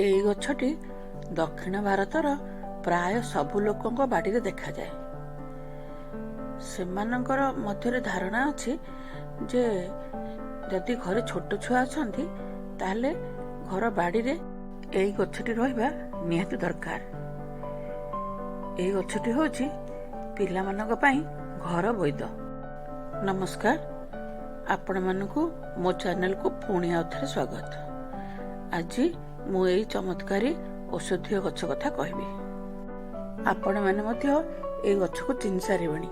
ଏହି ଗଛଟି ଦକ୍ଷିଣ ଭାରତର ପ୍ରାୟ ସବୁ ଲୋକଙ୍କ ବାଡ଼ିରେ ଦେଖାଯାଏ। ସେମାନଙ୍କର ମଧ୍ୟରେ ଧାରଣା ଅଛି ଯେ ଯଦି ଘରେ ଛୋଟ ଛୁଆ ଅଛନ୍ତି ତାହେଲେ ଘର ବାଡ଼ିରେ ଏହି ଗଛଟି ରହିବା ନିହାତି ଦରକାର। ଏହି ଗଛଟି ହେଉଛି ପିଲାମାନଙ୍କ ପାଇଁ ଘର ବୈଦ। ନମସ୍କାର, ଆପଣମାନଙ୍କୁ ମୋ ଚ୍ୟାନେଲକୁ ପୁଣି ଆଉ ଥରେ ସ୍ୱାଗତ। ଆଜି ମୁଁ ଏହି ଚମତ୍କାରୀ ଔଷଧୀୟ ଗଛ କଥା କହିବି। ଆପଣମାନେ ମଧ୍ୟ ଏହି ଗଛକୁ ଚିହ୍ନି ସାରିବେଣି।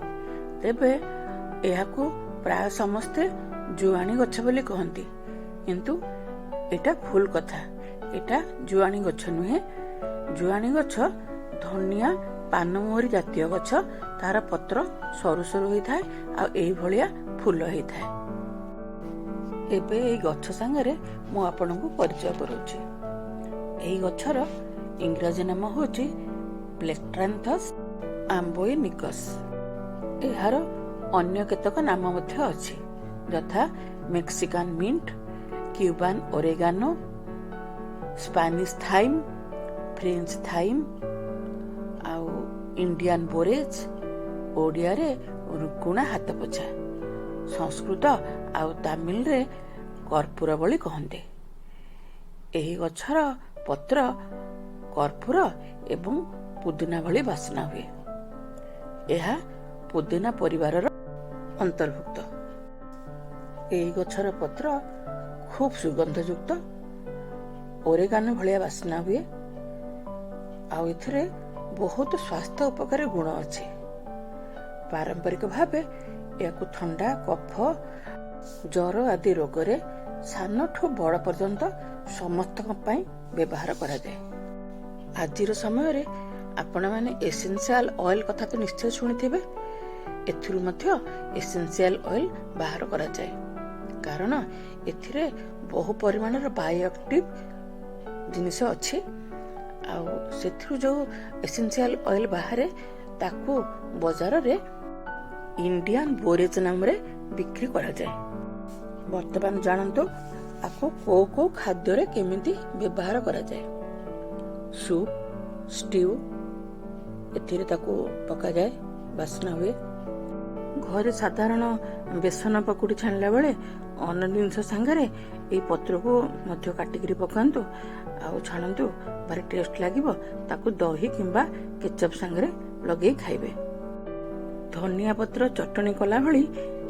ତେବେ ଏହାକୁ ପ୍ରାୟ ସମସ୍ତେ ଜୁଆଣି ଗଛ ବୋଲି କହନ୍ତି, କିନ୍ତୁ ଏଇଟା ଭୁଲ କଥା। ଏଇଟା ଜୁଆଣି ଗଛ ନୁହେଁ। ଜୁଆଣି ଗଛ ଧନିଆ ପାନମହୁରି ଜାତୀୟ ଗଛ। ତାର ପତ୍ର ସରୁ ସରୁ ହୋଇଥାଏ ଆଉ ଏଇଭଳିଆ ଫୁଲ ହେଇଥାଏ। ଏବେ ଏଇ ଗଛ ସାଙ୍ଗରେ ମୁଁ ଆପଣଙ୍କୁ ପରିଚୟ କରୁଛି। ଏହି ଗଛର ଇଂରାଜୀ ନାମ ହେଉଛି ପ୍ଲେକ୍ଟ୍ରାନ୍ଥସ୍ ଆମ୍ବୋଇନିକସ୍। ଏହାର ଅନ୍ୟ କେତେକ ନାମ ମଧ୍ୟ ଅଛି, ଯଥା Mexican mint, Cuban oregano, Spanish thyme, French thyme, ଆଉ ଇଣ୍ଡିଆନ ବୋରେଜ, ଓଡ଼ିଆରେ ରୁକୁଣା ହାତପୋଛା, ସଂସ୍କୃତ ଆଉ ତାମିଲରେ କର୍ପୂର ବୋଲି କହନ୍ତି। ଏହି ଗଛର ପତ୍ର କର୍ପୂର ଏବଂ ପୁଦିନା ଭଳି ବାସ୍ନା ହୁଏ। ଏହା ପୁଦିନା ପରିବାରର ଅନ୍ତର୍ଭୁକ୍ତ। ଏହି ଗଛର ପତ୍ର ଖୁବ୍ ସୁଗନ୍ଧଯୁକ୍ତ, ଓରେଗାନୋ ଭଳିଆ ବାସ୍ନା ହୁଏ ଆଉ ଏଥିରେ ବହୁତ ସ୍ୱାସ୍ଥ୍ୟ ଉପକାରୀ ଗୁଣ ଅଛି। ପାରମ୍ପରିକ ଭାବେ ଏହାକୁ ଥଣ୍ଡା, କଫ, ଜ୍ୱର ଆଦି ରୋଗରେ ସାନଠୁ ବଡ଼ ପର୍ଯ୍ୟନ୍ତ ସମସ୍ତଙ୍କ ପାଇଁ ବ୍ୟବହାର କରାଯାଏ। ଆଜିର ସମୟରେ ଆପଣମାନେ ଏସେନ୍ସିଆଲ ଅଏଲ କଥା ତ ନିଶ୍ଚୟ ଶୁଣିଥିବେ। ଏଥିରୁ ମଧ୍ୟ ଏସେନ୍ସିଆଲ ଅଏଲ ବାହାର କରାଯାଏ, କାରଣ ଏଥିରେ ବହୁ ପରିମାଣର ବାୟୋଆକ୍ଟିଭ ଜିନିଷ ଅଛି। ଆଉ ସେଥିରୁ ଯେଉଁ ଏସେନ୍ସିଆଲ ଅଏଲ ବାହାରେ ତାକୁ ବଜାରରେ ଇଣ୍ଡିଆନ ବୋରେଜ ନାମରେ ବିକ୍ରି କରାଯାଏ। ବର୍ତ୍ତମାନ ଜାଣନ୍ତୁ ଆକୁ କୋଉ କୋଉ ଖାଦ୍ୟରେ କେମିତି ବ୍ୟବହାର କରାଯାଏ। ସୁପ୍, ଷ୍ଟିଉ, ଏଥିରେ ତାକୁ ପକାଯାଏ, ବାସ୍ନା ହୁଏ। ଘରେ ସାଧାରଣ ବେସନ ପକୁଡ଼ି ଛାଣିଲା ବେଳେ ଅନ୍ୟ ଜିନିଷ ସାଙ୍ଗରେ ଏଇ ପତ୍ରକୁ ମଧ୍ୟ କାଟିକିରି ପକାନ୍ତୁ ଆଉ ଛାଣନ୍ତୁ, ଭାରି ଟେଷ୍ଟ ଲାଗିବ। ତାକୁ ଦହି କିମ୍ବା କେଚପ ସାଙ୍ଗରେ ଲଗେଇ ଖାଇବେ। ଧନିଆ ପତ୍ର ଚଟଣି କଲା ଭଳି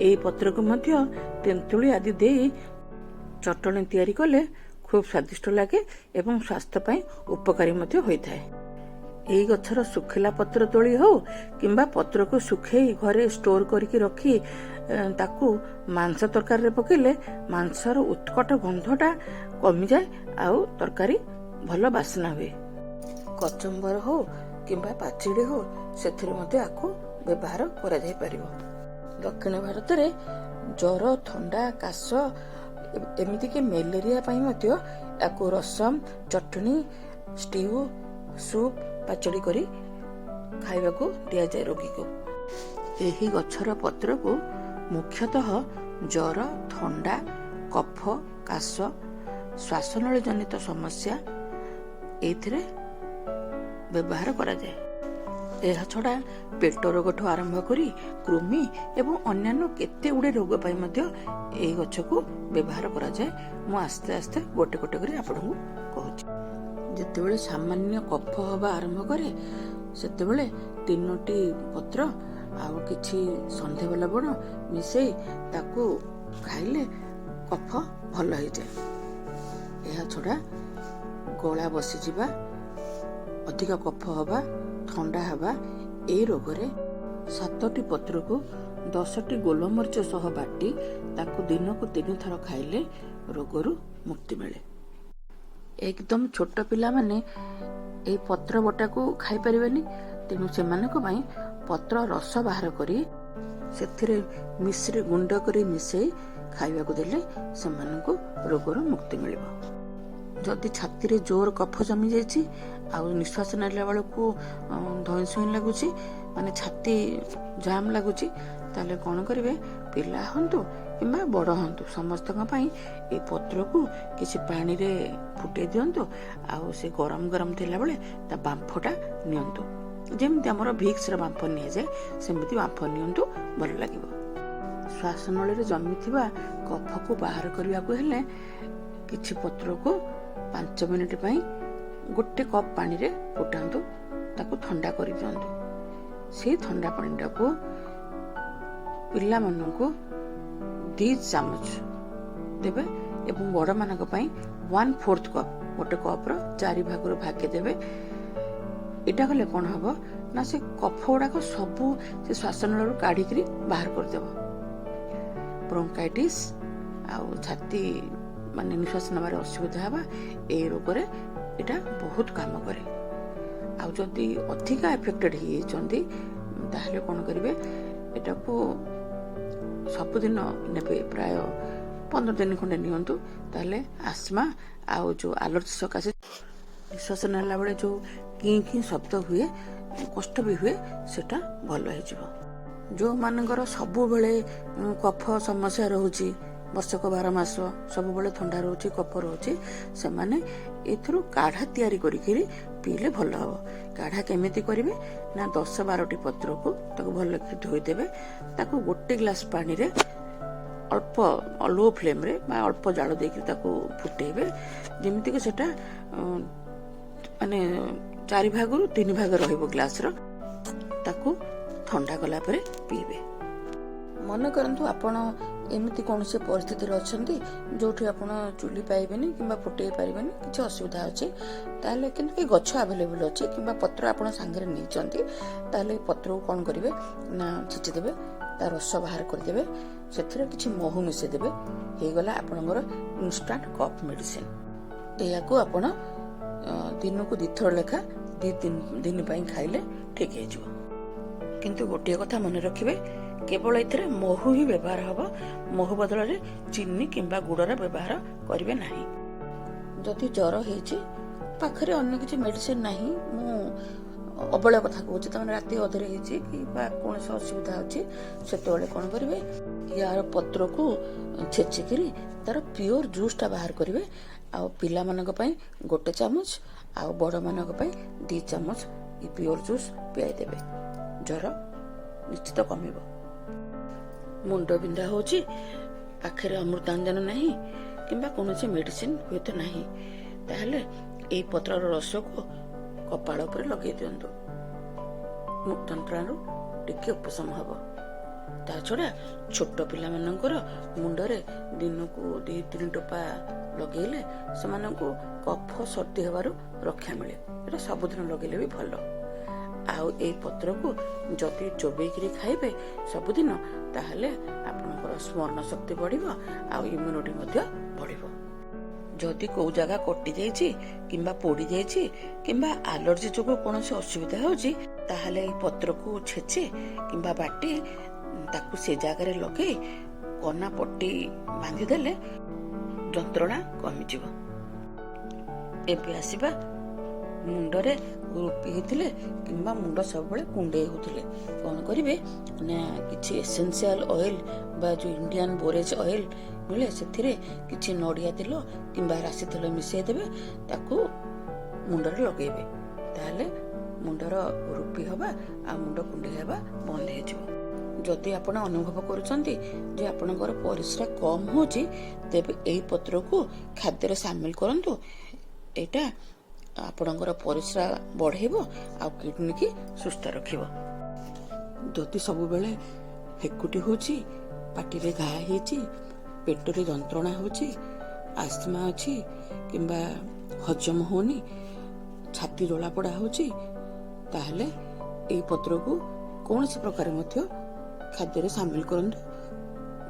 ଏହି ପତ୍ରକୁ ମଧ୍ୟ ତେନ୍ତୁଳି ଆଦି ଦେଇ ଚଟଣି ତିଆରି କଲେ ଖୁବ୍ ସ୍ୱାଦିଷ୍ଟ ଲାଗେ ଏବଂ ସ୍ୱାସ୍ଥ୍ୟ ପାଇଁ ଉପକାରୀ ମଧ୍ୟ ହୋଇଥାଏ। ଏହି ଗଛର ଶୁଖିଲା ପତ୍ର ତୋଳି ହଉ କିମ୍ବା ପତ୍ରକୁ ଶୁଖେଇ ଘରେ ଷ୍ଟୋର କରିକି ରଖି ତାକୁ ମାଂସ ତରକାରୀରେ ପକେଇଲେ ମାଂସର ଉତ୍କଟ ଗନ୍ଧଟା କମିଯାଏ ଆଉ ତରକାରୀ ଭଲ ବାସ୍ନା ହୁଏ। କଚମ୍ବର ହଉ କିମ୍ବା ପାଚିଡ଼ି ହଉ, ସେଥିରେ ମଧ୍ୟ ଆକୁ ବ୍ୟବହାର କରାଯାଇପାରିବ। ଦକ୍ଷିଣ ଭାରତରେ ଜ୍ୱର, ଥଣ୍ଡା, କାଶ, ଏମିତିକି ମ୍ୟାଲେରିଆ ପାଇଁ ମଧ୍ୟ ଆକୁ ରସମ, ଚଟଣି, ଷ୍ଟିଉ, ସୁପ୍, ପାଚଡ଼ି କରି ଖାଇବାକୁ ଦିଆଯାଏ ରୋଗୀକୁ। ଏହି ଗଛର ପତ୍ରକୁ ମୁଖ୍ୟତଃ ଜ୍ୱର, ଥଣ୍ଡା, କଫ, କାଶ, ଶ୍ୱାସନଳୀ ଜନିତ ସମସ୍ୟା ଏଇଥିରେ ବ୍ୟବହାର କରାଯାଏ। ଏହା ଛଡ଼ା ପେଟ ରୋଗଠୁ ଆରମ୍ଭ କରି କୃମି ଏବଂ ଅନ୍ୟାନ୍ୟ କେତେ ଗୁଡ଼ିଏ ରୋଗ ପାଇଁ ମଧ୍ୟ ଏହି ଗଛକୁ ବ୍ୟବହାର କରାଯାଏ। ମୁଁ ଆସ୍ତେ ଆସ୍ତେ ଗୋଟେ ଗୋଟେ କରି ଆପଣଙ୍କୁ କହୁଛି। ଯେତେବେଳେ ସାମାନ୍ୟ କଫ ହେବା ଆରମ୍ଭ କରେ ସେତେବେଳେ 3ଟି ପତ୍ର ଆଉ କିଛି ସନ୍ଧେବ ଲବଣ ମିଶେଇ ତାକୁ ଖାଇଲେ କଫ ଭଲ ହେଇଯାଏ। ଏହା ଛଡ଼ା ଗଳା ବସିଯିବା, ଅଧିକ କଫ ହେବା, ଥଣ୍ଡା ହେବା, ଏହି ରୋଗରେ 7ଟି ପତ୍ରକୁ 10ଟି ଗୋଲମରିଚ ସହ ବାଟି ତାକୁ ଦିନକୁ 3 ଥର ଖାଇଲେ ରୋଗରୁ ମୁକ୍ତି ମିଳେ। ଏକଦମ ଛୋଟ ପିଲାମାନେ ଏହି ପତ୍ର ବଟାକୁ ଖାଇପାରିବେନି, ତେଣୁ ସେମାନଙ୍କ ପାଇଁ ପତ୍ର ରସ ବାହାର କରି ସେଥିରେ ମିଶ୍ରି ଗୁଣ୍ଡ କରି ମିଶେଇ ଖାଇବାକୁ ଦେଲେ ସେମାନଙ୍କୁ ରୋଗରୁ ମୁକ୍ତି ମିଳିବ। ଯଦି ଛାତିରେ ଜୋର କଫ ଜମି ଯାଇଛି ଆଉ ନିଶ୍ୱାସ ନେଲା ବେଳକୁ ଧଇଁ ସଇଁ ଲାଗୁଛି, ମାନେ ଛାତି ଜାମ୍ ଲାଗୁଛି, ତାହେଲେ କ'ଣ କରିବେ, ପିଲା ହୁଅନ୍ତୁ କିମ୍ବା ବଡ଼ ହୁଅନ୍ତୁ ସମସ୍ତଙ୍କ ପାଇଁ এই ପତ୍ରକୁ କିଛି ପାଣିରେ ଫୁଟେଇ ଦିଅନ୍ତୁ ଆଉ ସେ ଗରମ ଗରମ ଥିଲାବେଳେ ତା ବାମ୍ଫଟା ନିଅନ୍ତୁ। ଯେମିତି ଆମର ଭିକ୍ସର ବାମ୍ଫ ନିଆଯାଏ ସେମିତି ବାମ୍ଫ ନିଅନ୍ତୁ, ଭଲ ଲାଗିବ। ଶ୍ୱାସନଳୀରେ ଜମିଥିବା କଫକୁ ବାହାର କରିବାକୁ ହେଲେ କିଛି ପତ୍ରକୁ 5 ମିନିଟ୍ ପାଇଁ 1 କପ୍ ପାଣିରେ ଫୁଟାନ୍ତୁ, ତାକୁ ଥଣ୍ଡା କରିଦିଅନ୍ତୁ। ସେଇ ଥଣ୍ଡା ପାଣିଟାକୁ ପିଲାମାନଙ୍କୁ 2 ଚାମଚ ଦେବେ ଏବଂ ବଡ଼ମାନଙ୍କ ପାଇଁ 1/4 କପ୍, 1 କପ୍ର 4 ଭାଗରୁ ଭାଗେ ଦେବେ। ଏଇଟା କଲେ କ'ଣ ହବ ନା ସେ କଫ ଗୁଡ଼ାକ ସବୁ ସେ ଶ୍ୱାସନଳୀରୁ କାଢ଼ିକିରି ବାହାର କରିଦେବ। ବ୍ରୋଙ୍କାଇଟିସ୍ ଆଉ ଛାତି ମାନେ ନିଶ୍ୱାସ ନେବାରେ ଅସୁବିଧା ହେବା, ଏଇ ରୋଗରେ ଏଇଟା ବହୁତ କାମ କରେ। ଆଉ ଯଦି ଅଧିକା ଏଫେକ୍ଟେଡ୍ ହେଇଯାଇଛନ୍ତି ତାହେଲେ କ'ଣ କରିବେ, ଏଟାକୁ ସବୁଦିନ ନେବେ, ପ୍ରାୟ 15 ଦିନ ଖଣ୍ଡେ ନିଅନ୍ତୁ। ତାହେଲେ ଆସ୍ମା ଆଉ ଯେଉଁ ଆଲର୍ଜି ସକାଶେ ନିଶ୍ୱାସ ନେଲା ବେଳେ ଯେଉଁ କିଁ କିଁ ଶବ୍ଦ ହୁଏ, କଷ୍ଟ ବି ହୁଏ, ସେଟା ଭଲ ହେଇଯିବ। ଯେଉଁମାନଙ୍କର ସବୁବେଳେ କଫ ସମସ୍ୟା ରହୁଛି, ବର୍ଷକ 12 ମାସ ସବୁବେଳେ ଥଣ୍ଡା ରହୁଛି, କଫ ରହୁଛି, ସେମାନେ ଏଥିରୁ କାଢ଼ା ତିଆରି କରିକିରି ପିଇଲେ ଭଲ ହେବ। କାଢ଼ା କେମିତି କରିବେ ନା 10-12ଟି ପତ୍ରକୁ ତାକୁ ଭଲକି ଧୋଇଦେବେ, ତାକୁ 1 ଗ୍ଲାସ୍ ପାଣିରେ ଅଳ୍ପ ଲୋ ଫ୍ଲେମ୍ରେ ବା ଅଳ୍ପ ଜାଳ ଦେଇକି ତାକୁ ଫୁଟେଇବେ, ଯେମିତିକି ସେଟା ମାନେ 4 ଭାଗରୁ 3 ଭାଗ ରହିବ ଗ୍ଲାସ୍ର। ତାକୁ ଥଣ୍ଡା କଲା ପରେ ପିଇବେ। ମନେ କରନ୍ତୁ ଆପଣ ଏମିତି କୌଣସି ପରିସ୍ଥିତିରେ ଅଛନ୍ତି ଯେଉଁଠି ଆପଣ ଚୁଲି ପାଇବେନି କିମ୍ବା ଫୁଟେଇ ପାରିବେନି, କିଛି ଅସୁବିଧା ଅଛି, ତାହେଲେ କିନ୍ତୁ ଏ ଗଛ ଆଭେଲେବୁଲ୍ ଅଛି କିମ୍ବା ପତ୍ର ଆପଣ ସାଙ୍ଗରେ ନେଇଛନ୍ତି, ତାହେଲେ ଏ ପତ୍ରକୁ କ'ଣ କରିବେ ନା ଛେଚିଦେବେ, ତା ରସ ବାହାର କରିଦେବେ, ସେଥିରେ କିଛି ମହୁ ମିଶାଇଦେବେ, ହେଇଗଲା ଆପଣଙ୍କର ଇନଷ୍ଟାଣ୍ଟ କଫ୍ ମେଡିସିନ୍। ଏହାକୁ ଆପଣ ଦିନକୁ 2 ଥର ଲେଖା 2-3 ଦିନ ପାଇଁ ଖାଇଲେ ଠିକ୍ ହେଇଯିବ। କିନ୍ତୁ ଗୋଟିଏ କଥା ମନେ ରଖିବେ, କେବଳ ଏଥିରେ ମହୁ ହିଁ ବ୍ୟବହାର ହେବ, ମହୁ ବଦଳରେ ଚିନି କିମ୍ବା ଗୁଡ଼ର ବ୍ୟବହାର କରିବେ ନାହିଁ। ଯଦି ଜ୍ୱର ହେଇଛି, ପାଖରେ ଅନ୍ୟ କିଛି ମେଡିସିନ ନାହିଁ, ମୁଁ ଅବଳୟ କଥା କହୁଛି, ତାମାନେ ରାତି ଅଧରେ ହେଇଛି କିମ୍ବା କୌଣସି ଅସୁବିଧା ଅଛି, ସେତେବେଳେ କ'ଣ କରିବେ, ୟାର ପତ୍ରକୁ ଛେଚିକିରି ତାର ପିଓର ଜୁସ୍ଟା ବାହାର କରିବେ ଆଉ ପିଲାମାନଙ୍କ ପାଇଁ 1 ଚାମଚ ଆଉ ବଡ଼ମାନଙ୍କ ପାଇଁ 2 ଚାମଚ ଏ ପିଓର ଜୁସ୍ ପିଆଇ ଦେବେ। ଜ୍ୱର ନିଶ୍ଚିତ କମିବ। ମୁଣ୍ଡ ବିନ୍ଧା ହେଉଛି, ପାଖରେ ଅମୃତାଞ୍ଜନ ନାହିଁ କିମ୍ବା କୌଣସି ମେଡିସିନ ହୁଏତ ନାହିଁ, ତାହେଲେ ଏଇ ପତ୍ରର ରସକୁ କପାଳ ଉପରେ ଲଗେଇ ଦିଅନ୍ତୁ, ଯନ୍ତ୍ରଣାରୁ ଟିକେ ଉପଶମ ହେବ। ତା ଛଡ଼ା ଛୋଟ ପିଲାମାନଙ୍କର ମୁଣ୍ଡରେ ଦିନକୁ 2-3 ଟୋପା ଲଗେଇଲେ ସେମାନଙ୍କୁ କଫ ସର୍ଦ୍ଦି ହେବାରୁ ରକ୍ଷା ମିଳେ। ଏଟା ସବୁଦିନ ଲଗେଇଲେ ବି ଭଲ। ଆଉ ଏଇ ପତ୍ରକୁ ଯଦି ଚୋବେଇକିରି ଖାଇବେ ସବୁଦିନ, ତାହେଲେ ଆପଣଙ୍କର ସ୍ମରଣ ଶକ୍ତି ବଢ଼ିବ ଆଉ ଇମ୍ୟୁନିଟି ମଧ୍ୟ ବଢ଼ିବ। ଯଦି କେଉଁ ଜାଗା କଟି ଯାଇଛି କିମ୍ବା ପୋଡ଼ି ଯାଇଛି କିମ୍ବା ଆଲର୍ଜି ଯୋଗୁଁ କୌଣସି ଅସୁବିଧା ହେଉଛି, ତାହେଲେ ଏଇ ପତ୍ରକୁ ଛେଚି କିମ୍ବା ବାଟି ତାକୁ ସେ ଜାଗାରେ ଲଗେଇ କନା ପଟି ବାନ୍ଧିଦେଲେ ଯନ୍ତ୍ରଣା କମିଯିବ। ଏବେ ଆସିବା ମୁଣ୍ଡରେ ରୁପି ହେଇଥିଲେ କିମ୍ବା ମୁଣ୍ଡ ସବୁବେଳେ କୁଣ୍ଡେଇ ହେଉଥିଲେ କ'ଣ କରିବେ ନା କିଛି ଏସେନ୍ସିଆଲ ଅଏଲ ବା ଯେଉଁ ଇଣ୍ଡିଆନ ବୋରେଜ ଅଏଲ ମିଳେ, ସେଥିରେ କିଛି ନଡ଼ିଆ ତେଲ କିମ୍ବା ରାଶି ତେଲ ମିଶାଇ ଦେବେ, ତାକୁ ମୁଣ୍ଡରେ ଲଗେଇବେ, ତାହେଲେ ମୁଣ୍ଡର ରୁପି ହେବା ଆଉ ମୁଣ୍ଡ କୁଣ୍ଡେଇ ହେବା ବନ୍ଦ ହେଇଯିବ। ଯଦି ଆପଣ ଅନୁଭବ କରୁଛନ୍ତି ଯେ ଆପଣଙ୍କର ପରିସ୍ରା କମ୍ ହେଉଛି, ତେବେ ଏହି ପତ୍ରକୁ ଖାଦ୍ୟରେ ସାମିଲ କରନ୍ତୁ। ଏଇଟା ଆପଣଙ୍କର ପରିସ୍ରା ବଢ଼େଇବ ଆଉ କିଡନୀକି ସୁସ୍ଥ ରଖିବ। ଯଦି ସବୁବେଳେ ହେକୁଟି ହେଉଛି, ପାଟିରେ ଘା ହେଇଛି, ପେଟରେ ଯନ୍ତ୍ରଣା ହେଉଛି, ଆସ୍ମା ଅଛି କିମ୍ବା ହଜମ ହେଉନି, ଛାତି ଜଳାପୋଡ଼ା ହେଉଛି, ତାହେଲେ ଏହି ପତ୍ରକୁ କୌଣସି ପ୍ରକାର ମଧ୍ୟ ଖାଦ୍ୟରେ ସାମିଲ କରନ୍ତୁ,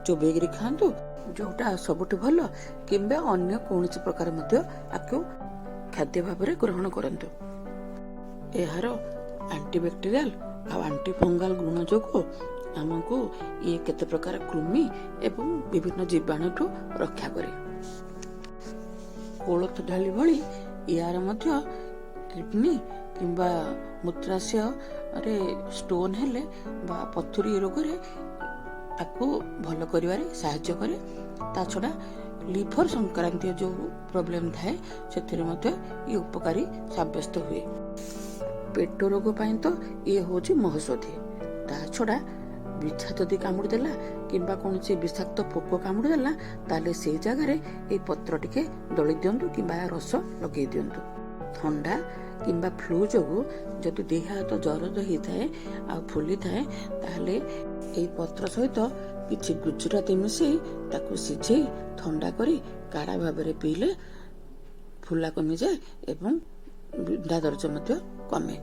ଚୋବେଇକିରି ଖାଆନ୍ତୁ, ଯେଉଁଟା ସବୁଠୁ ଭଲ, କିମ୍ବା ଅନ୍ୟ କୌଣସି ପ୍ରକାର ମଧ୍ୟ ଆକୁ ଖାଦ୍ୟ ଭାବରେ ଗ୍ରହଣ କରନ୍ତୁ। ଏହାର ଆଣ୍ଟିବ୍ୟାକ୍ଟେରିଆଲ ଆଉ ଆଣ୍ଟିଫଙ୍ଗଲ ଗୁଣ ଯୋଗୁଁ ଆମକୁ ଇଏ କେତେ ପ୍ରକାର କୃମି ଏବଂ ବିଭିନ୍ନ ଜୀବାଣୁଠୁ ରକ୍ଷା କରେ। କୋଳଥ ଡାଲି ଭଳି ୟାର ମଧ୍ୟ କିଡନୀ କିମ୍ବା ମୂତ୍ରାଶୟରେ ଷ୍ଟୋନ୍ ହେଲେ ବା ପଥୁରୀ ରୋଗରେ ତାକୁ ଭଲ କରିବାରେ ସାହାଯ୍ୟ କରେ। ତା ଛଡ଼ା लिभर संक्रांतीय जो प्रोब्लेम थाए से ये उपकारी साब्यस्त हुए। पेट रोग पाई तो ये हूँ महौषधि। ता छड़ा बिछा जदि कामुड़देला किंबा कौन से विषाक्त पोक कामुड़देला ताले से जगार ये पत्र टिके दली दिंतु कि रस लगे दिंतु। ठंडा किंबा फ्लू जोगु जदि देह हाथ जर होता है आ फुली थाए ताले ये पत्र सहित किछि गुजराती मिसई ताकू सिझे ठंडा करी काढ़ा भाव में पीले फुला कमी जाए एवं विंधा दर्ज कमे।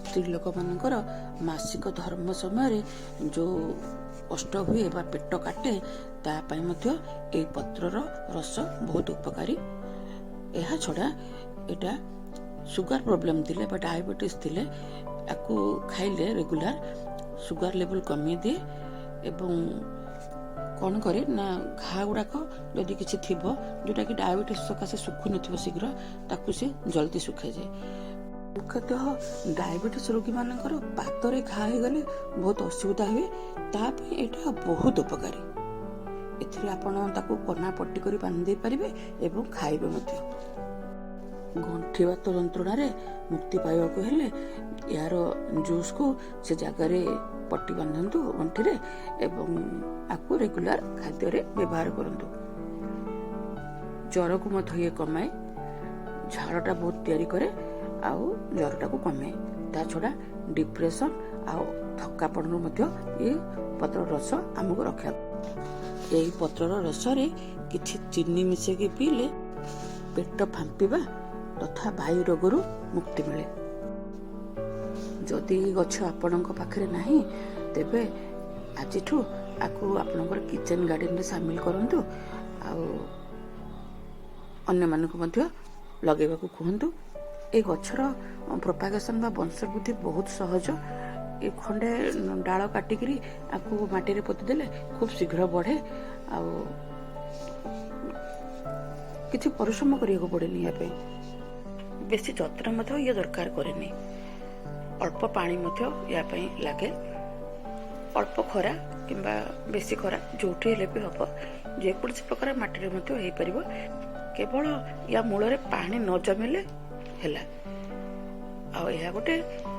स्त्री लोक मानकर मासिक धर्म समय जो कष्ट हुए बा पेट काटे तापाई मध्य ए पत्रर रस बहुत उपकारी। यह छड़ा एटा सुगर प्रॉब्लम थिले बा डायबिटीज थिले आकु खाइले रेगुलर सुगर लेवल कमी दिए एवं कौन करे ना घा गुड़ाक जदि किसी थिबो जोटा कि डायबिटीज सकाशे सुखु नथिबो शीघ्र ताकू से जल्दी सुखे जाए। मुख्यतः डायबिटीज रोगी मानकर पातरे घा हो गले बहुत असुविधा हुए तापे एटा बहुत उपकारी। एथिरे आपण ताकू कना पट्टी करी बांधि दे परिबे एवं खाइबे मध्य। गंठी बात जंत्रणा रे मुक्ति पाइबाकू हेले यार जूस को से जगार पट्टी बांधतु गंठी रे एवं आकु रेगुलर खाद्य रे व्यवहार करंतु। ज्वर को मत ये कमाए झाड़टा बहुत तैयारी करे आउ ज्वरटा को कमे। ता छड़ा डिप्रेशन आउ थकापन मध्य ये पत्र रस आमको रक्षा। यही पत्रर रस रे किछि चीनी मिसेकी पीले पेट फांपीबा तथा वायु रोगरू मुक्ति मिले। जदि गछ आपणक पाखरे नाही तेबे आजिठू आकु आपणकर किचन गार्डन रे शामिल करंतु आउ अन्य मानक मध्य लगेबाकू कहंतु। ए गछर प्रोपागेशन बा वंशवृद्धि बहुत सहज। ए खंडे डाल काटिकरी आकु माटी रे पोति देले खूब शीघ्र बढ़े आउ किछि परिश्रम करिया पड़ेनी। या पे बेसी जत्न मध्य ये दरकार करेनी। अल्प पानी मध्य या पे लागे अल्प खरा किंबा बेसी खरा जोठी हेले भी हबो जेकोसी प्रकार माटी रे मध्य हेई परिबो। केवल या मूल रे पानी न जमिले हैला। आ यह गोटे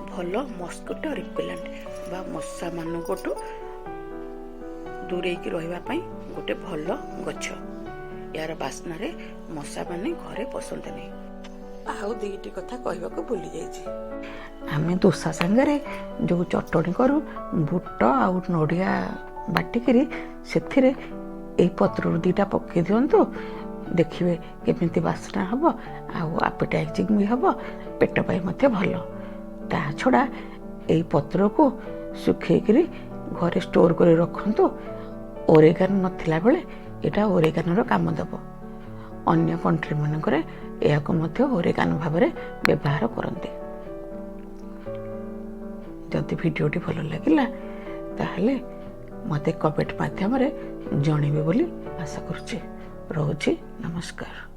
भल मस्किटो रिपेलेंट बा मशा मानकटू दूरेकी रहिबा पई गोटे भल गछ। यार बास्ना रे मशा माने घरे पसंद नहीं। आउ दुईटी कथा कहबाक भूली जाइछि। आमे दोसा संगरे जो चटणी करू बुट आउ नडिया बाटिकरी सेथिरे ए पत्र दुईटा पके दियंतु देखिए केमिति बास्ना हबो आउ एपेटाइजिंग भी हबो पेट पाई मते भलो। ता छड़ा ए पत्र को सुखेकरी घरे स्टोर करे रखंतु। ओरेगान नथिला बेले एटा ओरेगान रो काम दबो। अन्य कंट्री मानकरे एहाको मध्य ओरेगान भाबरे व्यवहार करंते। जदि भिडियोटी भल लागिला ताहले मते कमेंट माध्यम रे जणेबे बोली आशा करूची। रहुची नमस्कार।